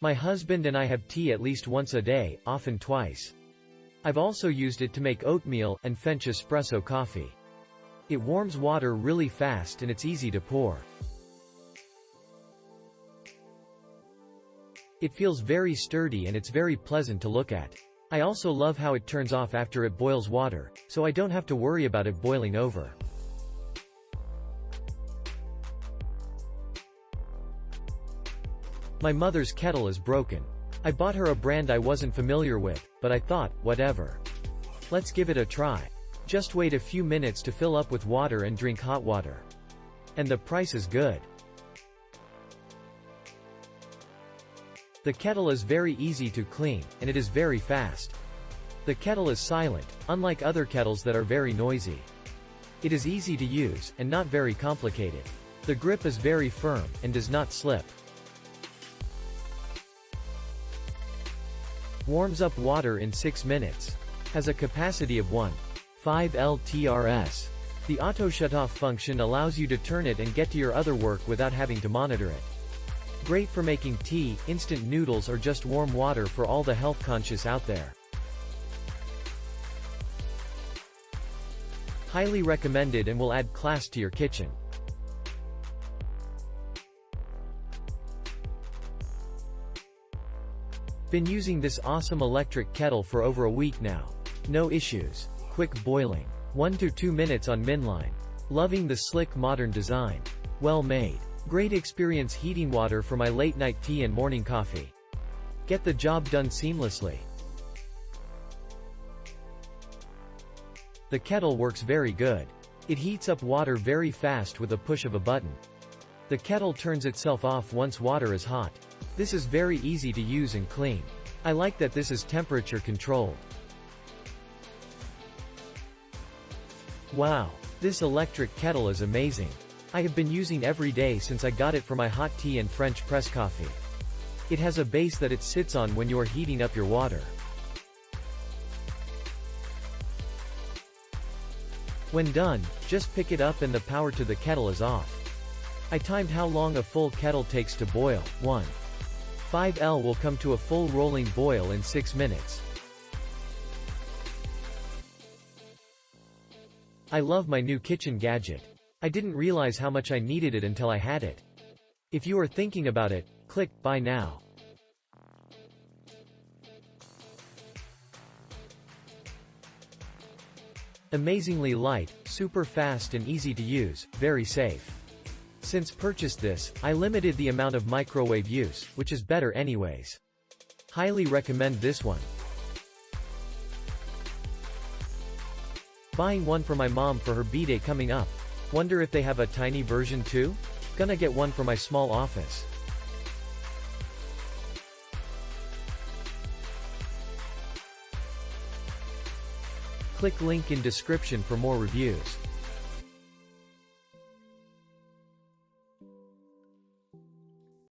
My husband and I have tea at least once a day, often twice. I've also used it to make oatmeal and fench espresso coffee. It warms water really fast and it's easy to pour. It feels very sturdy and it's very pleasant to look at. I also love how it turns off after it boils water, so I don't have to worry about it boiling over. My mother's kettle is broken. I bought her a brand I wasn't familiar with, but I thought, whatever. Let's give it a try. Just wait a few minutes to fill up with water and drink hot water. And the price is good. The kettle is very easy to clean, and it is very fast. The kettle is silent, unlike other kettles that are very noisy. It is easy to use, and not very complicated. The grip is very firm, and does not slip. Warms up water in 6 minutes. Has a capacity of 1.5L TRS. The auto shutoff function allows you to turn it and get to your other work without having to monitor it. Great for making tea, instant noodles or just warm water for all the health-conscious out there. Highly recommended and will add class to your kitchen. Been using this awesome electric kettle for over a week now. No issues. Quick boiling. 1 to 2 minutes on Minline. Loving the slick modern design. Well made. Great experience heating water for my late night tea and morning coffee. Get the job done seamlessly. The kettle works very good. It heats up water very fast with a push of a button. The kettle turns itself off once water is hot. This is very easy to use and clean. I like that this is temperature controlled. Wow, this electric kettle is amazing. I have been using every day since I got it for my hot tea and French press coffee. It has a base that it sits on when you are heating up your water. When done, just pick it up and the power to the kettle is off. I timed how long a full kettle takes to boil. 1.5L will come to a full rolling boil in 6 minutes. I love my new kitchen gadget. I didn't realize how much I needed it until I had it. If you are thinking about it, click buy now. Amazingly light, super fast and easy to use, very safe. Since purchased this, I limited the amount of microwave use, which is better anyways. Highly recommend this one. Buying one for my mom for her b-day coming up. Wonder if they have a tiny version too? Gonna get one for my small office. Click link in description for more reviews.